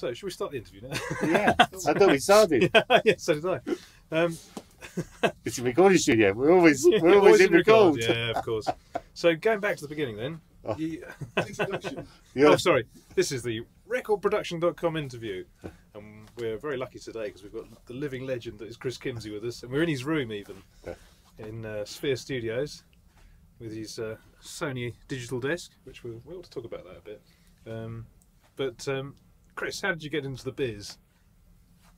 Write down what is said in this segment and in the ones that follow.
So, should we start the interview now? Yeah, I thought we started. Yeah, so did I. It's a recording studio. We're always in record. record. Yeah, of course. So, going back to the beginning then. Oh. Introduction. Yeah. Oh, sorry. This is the recordproduction.com interview. And we're very lucky today because we've got the living legend that is Chris Kimsey with us. And we're in his room even, in Sphere Studios, with his Sony digital desk, which we ought to talk about that a bit. Chris, how did you get into the biz?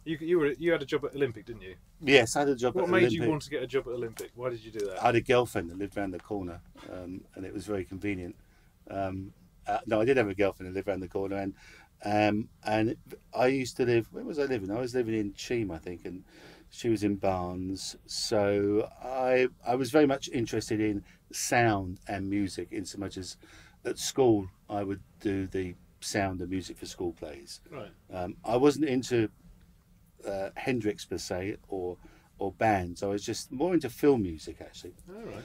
You had a job at Olympic, didn't you? Yes, I had a job at What Olympic. made you want to get a job at Olympic? Why did you do that? I had a girlfriend that lived around the corner, and it was very convenient. No, I did have a girlfriend that lived around the corner, and I used to live. Where was I living? I was living in Cheam, I think, and she was in Barnes. So I was very much interested in sound and music, in so much as at school I would do the sound and music for school plays. Right. I wasn't into Hendrix per se or bands. I was just more into film music actually. All right.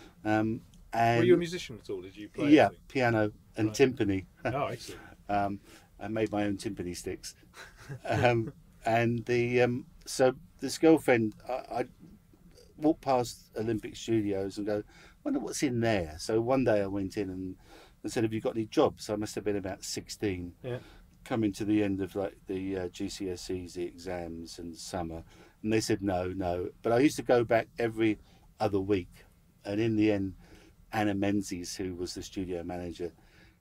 And were you a musician at all? Did you play? Yeah, anything? piano and timpani. Oh, excellent. I made my own timpani sticks. So this girlfriend, I walked past Olympic Studios and go, wonder what's in there. So one day I went in and said, have you got any jobs? So I must have been about 16. Yeah. Coming to the end of like the GCSEs, the exams and summer. And they said, no. But I used to go back every other week. And in the end, Anna Menzies, who was the studio manager,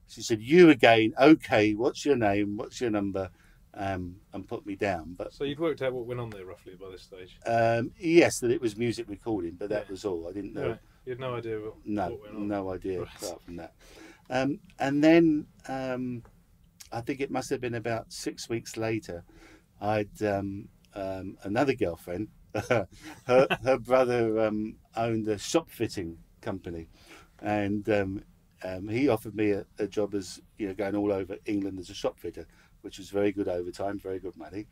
she said, you again, okay, what's your name, what's your number, and put me down. But so you'd worked out what went on there roughly by this stage? Yes, that it was music recording, but that was all. I didn't know. Right. You had no idea what went on? No idea Right. apart from that. And then I think it must have been about 6 weeks later, I'd another girlfriend, her brother owned a shop fitting company, and he offered me a job as going all over England as a shop fitter, which was very good overtime, very good money.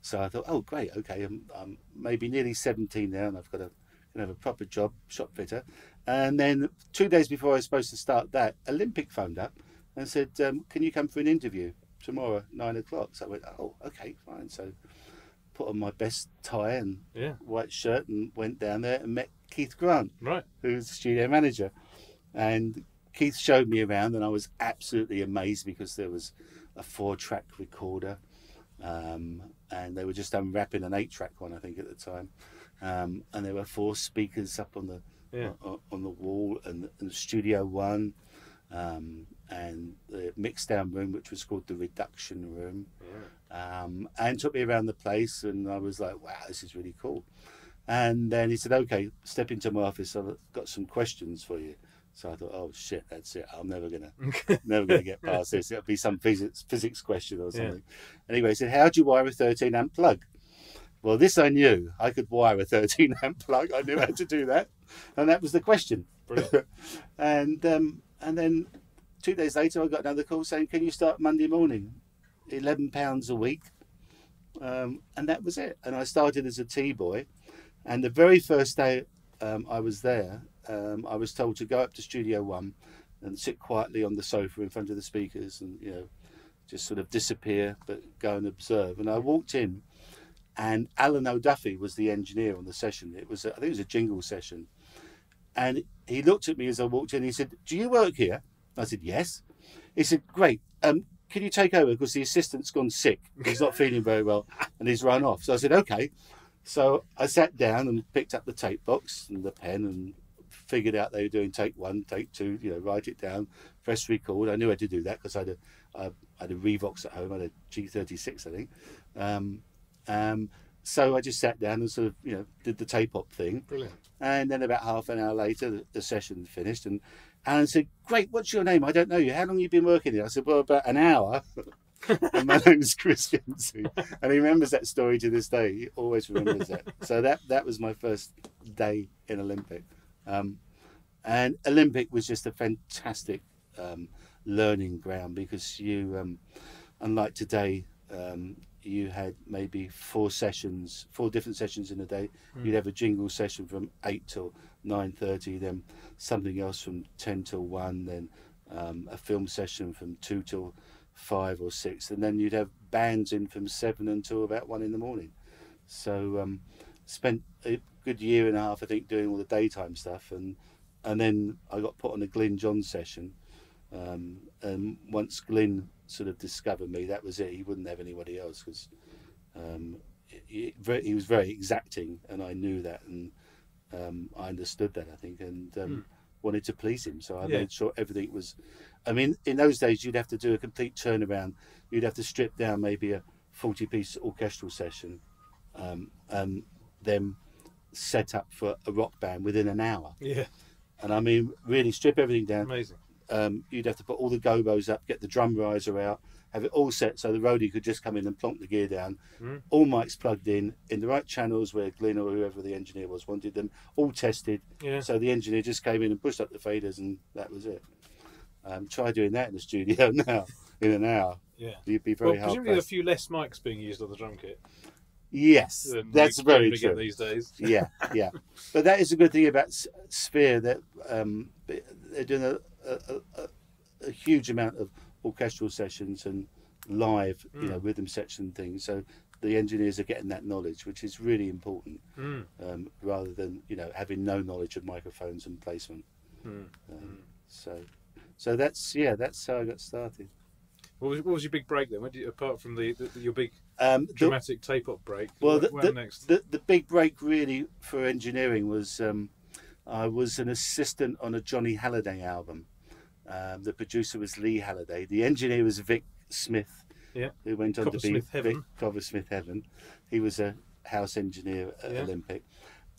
So I thought, oh great, okay, I'm maybe nearly 17 now, and I've got have a proper job, shop fitter. And then 2 days before I was supposed to start that, Olympic phoned up and said, can you come for an interview tomorrow at 9 o'clock? So I went, oh, okay, fine. So put on my best tie and white shirt and went down there and met Keith Grant, right, who's the studio manager. And Keith showed me around, and I was absolutely amazed because there was a 4-track recorder, and they were just unwrapping an 8-track one, I think, at the time. And there were 4 speakers up on the wall, and Studio One, and the mix down room, which was called the reduction room, and took me around the place, and I was like, wow, this is really cool. And then he said, okay, step into my office, I've got some questions for you. So I thought, oh shit, that's it, I'm never gonna get past this. It'll be some physics question or something. Anyway, he said, how do you wire a 13 amp plug? Well, this I knew. I could wire a 13 amp plug. I knew how to do that. And that was the question. Brilliant. And then 2 days later, I got another call saying, can you start Monday morning? £11 a week. And that was it. And I started as a T-boy. And the very first day I was there, I was told to go up to Studio One and sit quietly on the sofa in front of the speakers and, just sort of disappear, but go and observe. And I walked in, and Alan O'Duffy was the engineer on the session. I think it was a jingle session. And he looked at me as I walked in. He said, do you work here? I said, yes. He said, great. Can you take over? Because the assistant's gone sick. He's not feeling very well and he's run off. So I said, okay. So I sat down and picked up the tape box and the pen and figured out they were doing take 1, take 2, write it down, press record. I knew how to do that because I had a Revox at home. I had a G36, I think. So I just sat down and sort of, did the tape op thing. Brilliant. And then about half an hour later, the session finished. And Alan said, great, what's your name? I don't know you. How long have you been working here? I said, well, about an hour. And my name's Chris Kimsey. And he remembers that story to this day. He always remembers that. So that was my first day in Olympic. And Olympic was just a fantastic learning ground because you, unlike today, you had maybe 4 different sessions in a day. You'd have a jingle session from 8 till 9:30, then something else from 10 till 1, then a film session from 2 till 5 or 6, and then you'd have bands in from 7 until about 1 in the morning. So spent a good year and a half, I think, doing all the daytime stuff, and then I got put on a Glyn John session. And once Glyn sort of discovered me, that was it. He wouldn't have anybody else, because he was very exacting, and I knew that, and I understood that, I think, and wanted to please him. So I made sure everything was. I mean, in those days, you'd have to do a complete turnaround. You'd have to strip down maybe a 40-piece orchestral session, and then set up for a rock band within an hour. Yeah. And I mean, really strip everything down. Amazing. You'd have to put all the gobos up, get the drum riser out, have it all set so the roadie could just come in and plonk the gear down. All mics plugged in the right channels where Glyn or whoever the engineer was wanted them, all tested. Yeah. So the engineer just came in and pushed up the faders, and that was it. Try doing that in the studio now in an hour. Yeah. You'd be very hard presumably a pressed. few less mics being used on the drum kit. Yes, Than that's we very generally true. get these days. Yeah. But that is a good thing about Sphere, that they're doing a huge amount of orchestral sessions and live, rhythm section things. So the engineers are getting that knowledge, which is really important, rather than having no knowledge of microphones and placement. So that's how I got started. What was your big break then? Apart from your big dramatic tape-op break, Well, what happened next? the big break really for engineering was I was an assistant on a Johnny Halliday album. The producer was Lee Halliday. The engineer was Vic Smith, who went on to be Vic Smith Heaven. He was a house engineer at Olympic.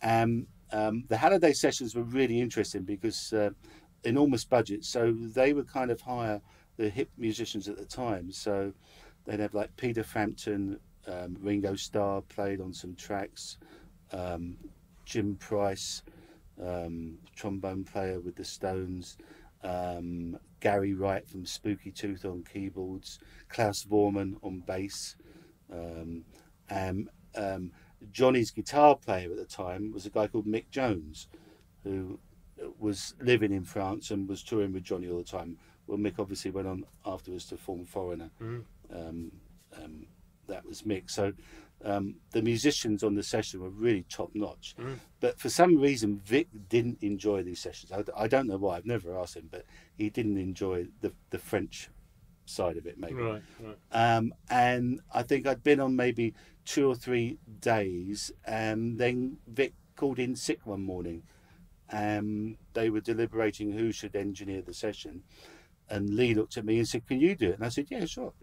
The Halliday sessions were really interesting because enormous budget, so they would kind of hire the hip musicians at the time. So they'd have like Peter Frampton, Ringo Starr played on some tracks, Jim Price, trombone player with the Stones, Gary Wright from Spooky Tooth on keyboards, Klaus Vormann on bass, Johnny's guitar player at the time was a guy called Mick Jones, who was living in France and was touring with Johnny all the time. Well, Mick obviously went on afterwards to form Foreigner. That was Mick. So the musicians on the session were really top notch. But for some reason, Vic didn't enjoy these sessions. I don't know why. I've never asked him, but he didn't enjoy the French side of it, maybe. Right. And I think I'd been on maybe 2 or 3 days, and then Vic called in sick one morning. They were deliberating who should engineer the session, and Lee looked at me and said, "Can you do it?" And I said, "Yeah, sure."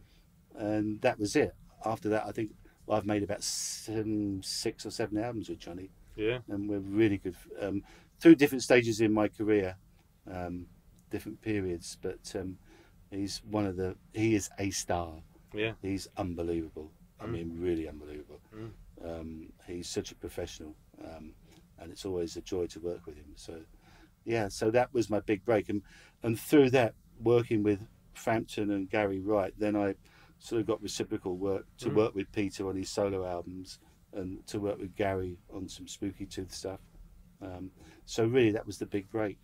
And that was it. After that, I think I've made about 6 or 7 albums with Johnny. Yeah. And we're really good through different stages in my career, different periods. But he is a star. Yeah. He's unbelievable. I mean, really unbelievable. He's such a professional, and it's always a joy to work with him. So, yeah. So that was my big break, and through that, working with Frampton and Gary Wright, then I sort of got reciprocal work to work with Peter on his solo albums, and to work with Gary on some Spooky Tooth stuff. So really, that was the big break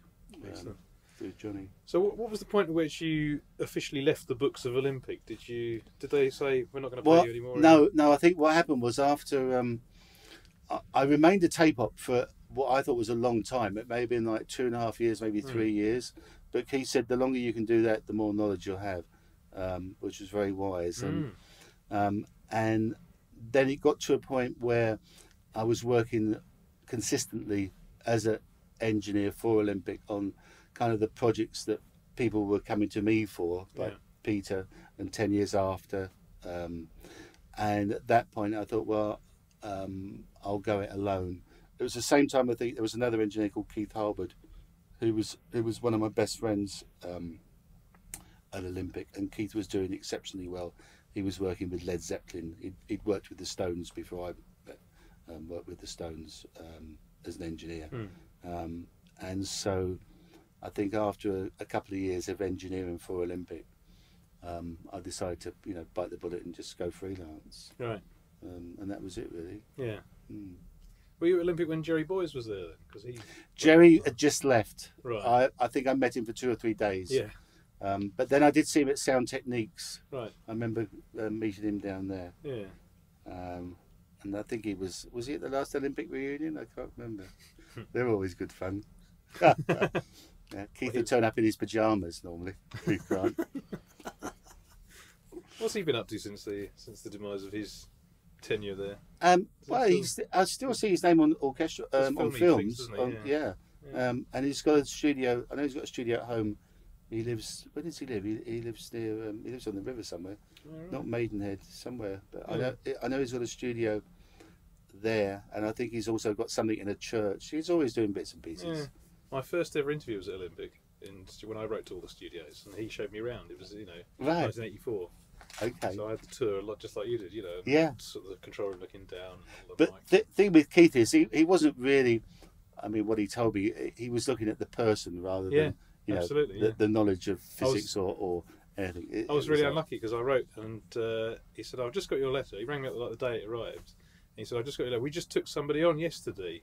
through Johnny. So what was the point at which you officially left the books of Olympic? Did they say we're not going to play you anymore? No. I think what happened was after I remained a tape op for what I thought was a long time. It may have been like 2.5 years, maybe 3 years. But Keith said the longer you can do that, the more knowledge you'll have, which was very wise. And then it got to a point where I was working consistently as an engineer for Olympic on kind of the projects that people were coming to me for, like Peter and 10 Years After. And at that point, I thought, well, I'll go it alone. It was the same time, I think, there was another engineer called Keith Harbord, who was one of my best friends at Olympic, and Keith was doing exceptionally well. He was working with Led Zeppelin. He'd worked with the Stones before I worked with the Stones as an engineer. And so I think after a couple of years of engineering for Olympic, I decided to bite the bullet and just go freelance. Right. And that was it, really. Yeah. Were you at Olympic when Jerry Boyes was there? Because Jerry had just left. Right. I think I met him for 2 or 3 days. Yeah. But then I did see him at Sound Techniques. Right. I remember meeting him down there. Yeah. And I think he was he at the last Olympic reunion? I can't remember. They're always good fun. Yeah, Keith would turn up in his pyjamas normally. Keith Grant. What's he been up to since the demise of his tenure there? Well, I still see his name on orchestra on films. Yeah. And he's got a studio. I know he's got a studio at home. He lives. Where does he live? He lives near. He lives on the river somewhere, Right. not Maidenhead, somewhere. But I know he's got a studio there, and I think he's also got something in a church. He's always doing bits and pieces. Yeah. My first ever interview was at Olympic, when I wrote to all the studios, and he showed me around. It was Right. 1984. Okay. So I had the tour a lot, just like you did. Yeah. Sort of the control room looking down. But the thing with Keith is he wasn't really. I mean, what he told me, he was looking at the person rather than absolutely, the knowledge of physics or anything. I was really unlucky because I wrote, and he said, "I've just got your letter." He rang me up like the day it arrived. And he said, "I just got your letter. We just took somebody on yesterday,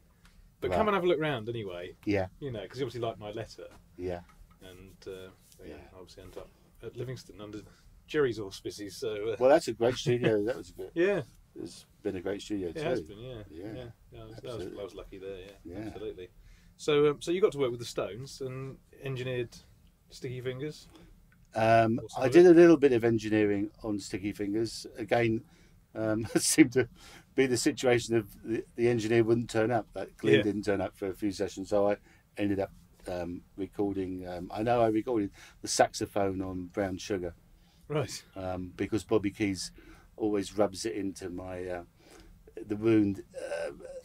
but come and have a look round anyway." Yeah. Because he obviously liked my letter. Yeah. And I obviously ended up at Livingston under Jerry's auspices. So well, that's a great studio. That was good. Yeah. It's been a great studio too. It has been, Yeah. I was lucky there. Yeah. Absolutely. So, you got to work with the Stones and engineered Sticky Fingers. I did a little bit of engineering on Sticky Fingers. Again, it seemed to be the situation of the engineer wouldn't turn up. That Glenn didn't turn up for a few sessions, so I ended up recording. I know I recorded the saxophone on Brown Sugar, right? Because Bobby Keys always rubs it into my the wound.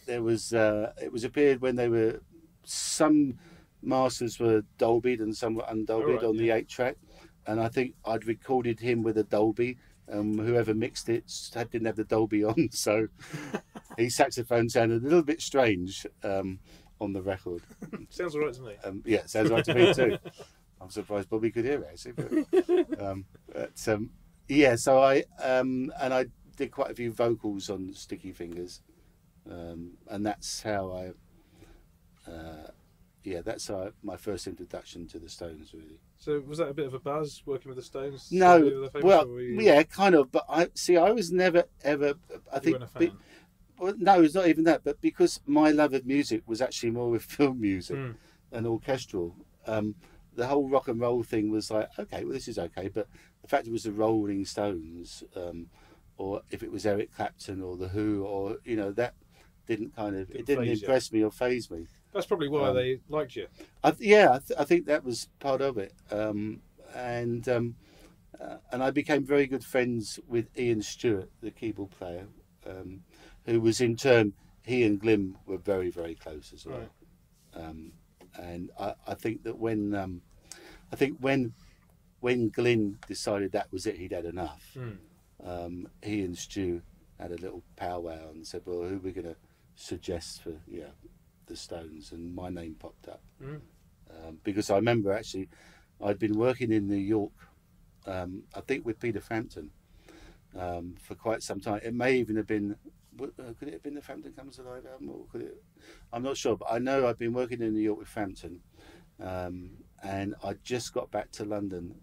It was a period when they were some masters were Dolby'd and some were undolby'd on the 8-track, and I think I'd recorded him with a Dolby. Whoever mixed it didn't have the Dolby on, so his saxophone sounded a little bit strange on the record. Sounds all right to me. Yeah, sounds right to me too. I'm surprised Bobby could hear it actually. But, yeah, so I did quite a few vocals on Sticky Fingers, and that's how my first introduction to the Stones really. So was that a bit of a buzz working with the Stones? No, yeah, kind of. But I was never ever. I think. Weren't a fan? Well, no, it's not even that. But because my love of music was actually more with film music and orchestral, the whole rock and roll thing was like, okay, well, this is okay. But the fact it was the Rolling Stones, or if it was Eric Clapton or the Who, or that didn't impress me or faze me. That's probably why they liked you. I think that was part of it. And I became very good friends with Ian Stewart, the keyboard player, who was in turn, he and Glim were very, very close as well. Right. And I think that when Glyn decided that was it, he'd had enough. He and Stu had a little powwow and said, "Well, who are we going to suggest for the Stones?" And my name popped up because I remember actually I'd been working in New York, I think with Peter Frampton, for quite some time. It may even have been, could it have been the Frampton Comes Alive album, or could it? I'm not sure, but I know I'd been working in New York with Frampton, and I just got back to London,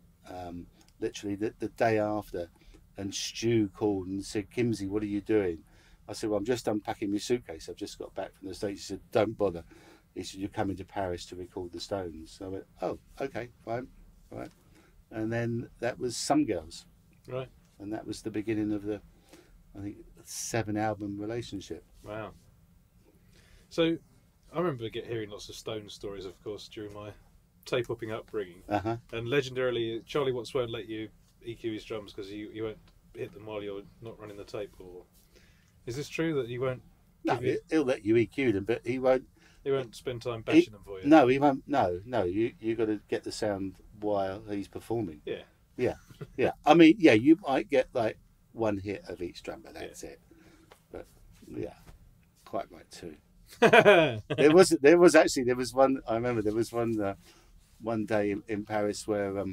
literally the day after, and Stu called and said, "Kimsey, what are you doing?" I said, "Well, I'm just unpacking my suitcase. I've just got back from the States." He said, "Don't bother." He said, "You're coming to Paris to record the Stones." So I went, "Oh, okay, fine, right." And then that was Some Girls, right? And that was the beginning of the, I think, 7-album relationship. Wow. So I remember hearing lots of Stones stories, of course, during my tape hopping upbringing. And legendarily, Charlie Watts won't let you EQ his drums because you won't hit them while you're not running the tape. Or is this true that he won't? No, he'll let you EQ them, but he won't. He won't spend time bashing them for you. No, he won't. No. You got to get the sound while he's performing. Yeah. I mean, you might get like one hit of each drum, but that's it. But quite right too. there was one. I remember there was one day in Paris where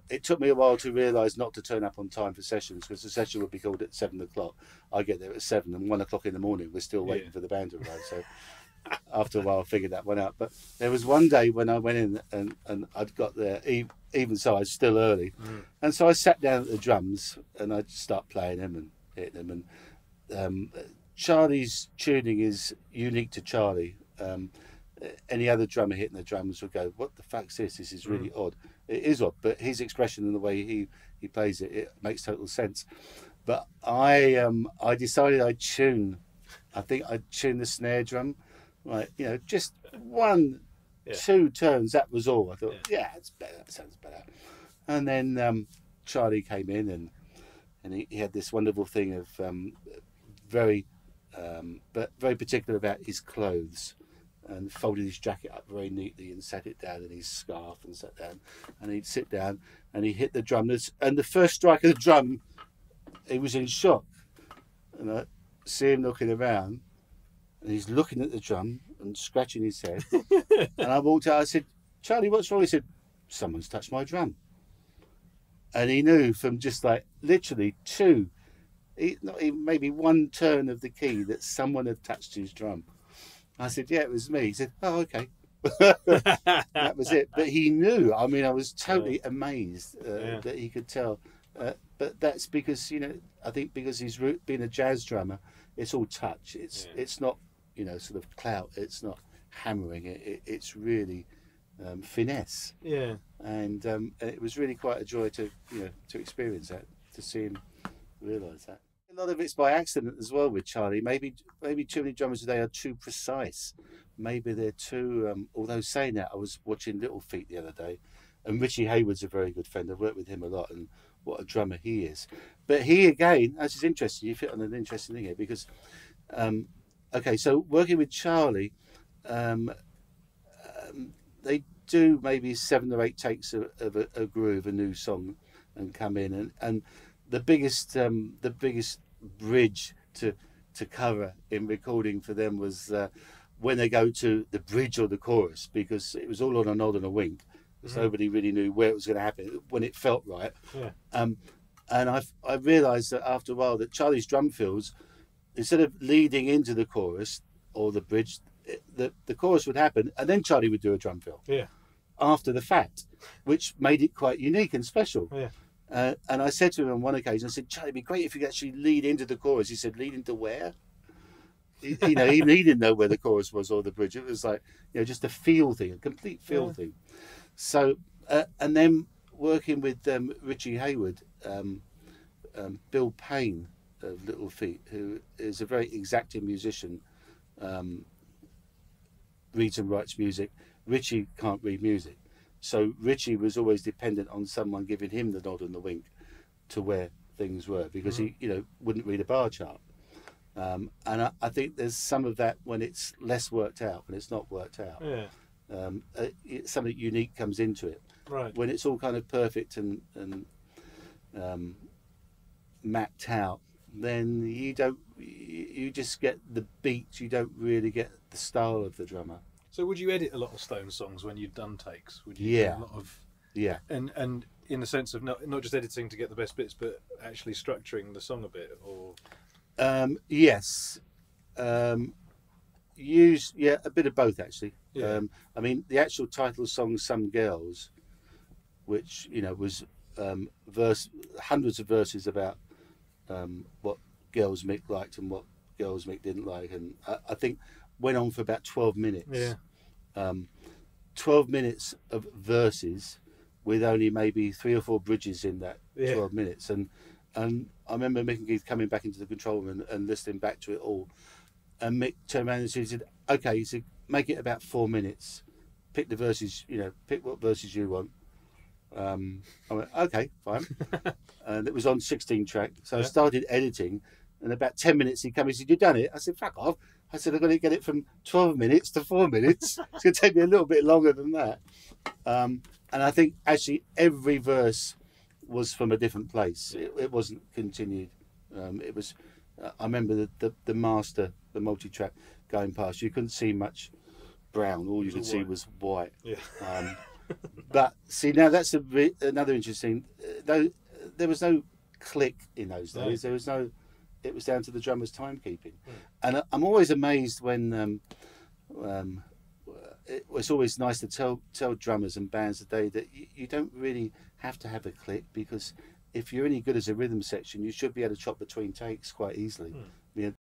it took me a while to realise not to turn up on time for sessions, because the session would be called at 7 o'clock. I get there at 7, and 1 o'clock in the morning we're still waiting for the band to arrive. So after a while, I figured that one out. But there was one day when I went in and I'd got there, even so, I was still early. And so I sat down at the drums and I'd start playing them and hitting them. And Charlie's tuning is unique to Charlie. Any other drummer hitting the drums would go, "What the fuck's this? This is really odd." It is odd, but his expression and the way he plays it, it makes total sense. But I decided I think I'd tune the snare drum, right? You know, just one, two turns. That was all. I thought, it's better. That sounds better. And then Charlie came in and he had this wonderful thing of very particular about his clothes, and folded his jacket up very neatly and sat it down in his scarf and sat down, and he'd sit down and he hit the drum, and the first strike of the drum, he was in shock, and I see him looking around and he's looking at the drum and scratching his head. And I walked out, I said, "Charlie, what's wrong?" He said, "Someone's touched my drum." And he knew from just like literally not even maybe one turn of the key that someone had touched his drum. I said, "Yeah, it was me." He said, "Oh, okay." That was it. But he knew. I mean, I was totally amazed that he could tell. But that's because, you know, I think because he's been a jazz drummer, it's all touch. It's not, you know, sort of clout. It's not hammering. It's really finesse. Yeah. And it was really quite a joy to experience that, to see him realise that. A lot of it's by accident as well with Charlie. Maybe too many drummers today are too precise. Maybe they're too. Although saying that, I was watching Little Feat the other day, and Richie Hayward's a very good friend. I've worked with him a lot, and what a drummer he is. But he again, this is interesting. You fit on an interesting thing here because, okay, so working with Charlie, they do maybe 7 or 8 takes of a groove, a new song, and come in and the biggest bridge to cover in recording for them was when they go to the bridge or the chorus, because it was all on a nod and a wink. So nobody really knew where it was going to happen when it felt right. And I realised that after a while that Charlie's drum fills, instead of leading into the chorus or the bridge, the chorus would happen and then Charlie would do a drum fill after the fact, which made it quite unique and special. And I said to him on one occasion, I said, "Charlie, it'd be great if you could actually lead into the chorus." He said, "Lead into where?" You know, even he didn't know where the chorus was or the bridge. It was like, you know, just a feel thing, a complete feel thing. So, and then working with Richie Hayward, Bill Payne of Little Feat, who is a very exacting musician, reads and writes music. Richie can't read music. So Richie was always dependent on someone giving him the nod and the wink to where things were, because he, you know, wouldn't read a bar chart. And I think there's some of that when it's less worked out, when it's not worked out. Something unique comes into it. Right. When it's all kind of perfect and mapped out, then you just get the beats. You don't really get the style of the drummer. So would you edit a lot of Stone songs when you'd done takes? Would you do a lot of and in the sense of not just editing to get the best bits, but actually structuring the song a bit, or yes, use a bit of both actually. I mean, the actual title song "Some Girls," which, you know, was hundreds of verses about what girls Mick liked and what girls Mick didn't like, and I think went on for about 12 minutes. 12 minutes of verses with only maybe 3 or 4 bridges in that 12 minutes. And I remember Mick and Keith coming back into the control room and listening back to it all. And Mick turned around and said, "Okay," he said, "make it about 4 minutes. Pick the verses, you know, pick what verses you want." I went, "Okay, fine." And it was on 16 track. So I started editing, and about 10 minutes he came and said, "You done it?" I said, "Fuck off." I said, "I've got to get it from 12 minutes to 4 minutes. It's going to take me a little bit longer than that." And I think actually every verse was from a different place. It wasn't continued. It was. I remember the master, the multi-track going past. You couldn't see much brown. All you could see was white. But see, now that's another interesting. Though there was no click in those days. There was no. It was down to the drummer's timekeeping. And I'm always amazed when It's always nice to tell drummers and bands today that you don't really have to have a click, because if you're any good as a rhythm section, you should be able to chop between takes quite easily. You know,